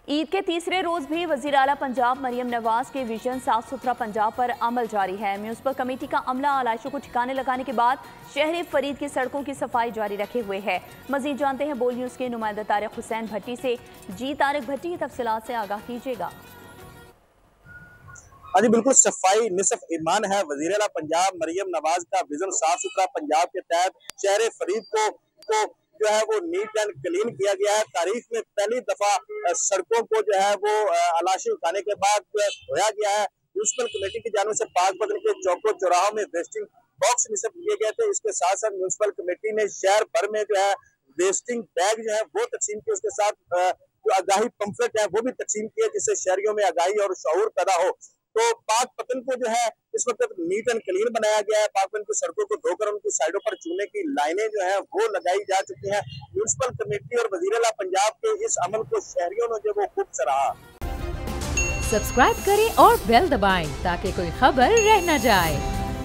ईद के तीसरे रोज भी वजीर आला पंजाब मरियम नवाज के विजन साफ सुथरा पंजाब पर अमल जारी है। म्यूनिसिपल कमेटी का अमला आलाइशों को ठिकाने लगाने के बाद शहर फरीद की सड़कों की सफाई जारी रखे हुए है। मजीद जानते हैं बोल न्यूज के नुमाइंदा तारिक हुसैन भट्टी से। जी तारिक भट्टी, की तफसीलात से आगाह कीजिएगा। हाँ जी बिल्कुल, सफाई निसफ ईमान है। वजीर आला पंजाब मरियम नवाज का विजन साफ सुथरा पंजाब के तहत शहर फरीद को जो है वो नीट एंड क्लीन किया गया है। तारीख में पहली दफा सड़कों को जो है वो आलाशी उठाने के बाद धोया गया है। म्यूनिसिपल कमेटी की जानिब से पाक बदन के चौकों चौराहों में वेस्टिंग बॉक्स निसब किए गए थे। इसके साथ साथ म्यूनिसिपल कमेटी ने शहर भर में जो है वेस्टिंग बैग जो है वो तकसीम किए। उसके साथ जो आगाही पंफलेट है वो भी तकसीम किए, जिससे शहरियों में आगाही और शऊर पैदा हो। तो पाक पतन को जो है इस वक्त नीट एंड क्लीन बनाया गया है। पाक पतन की सड़कों को धोकर उनकी साइडों पर चूने की लाइनें जो है वो लगाई जा चुकी हैं। म्यूनिसिपल कमेटी और वजीर आला पंजाब के इस अमल को शहरियों ने जो वो खूब सराहा। सब्सक्राइब करें और बेल दबाएं ताकि कोई खबर रह न जाए।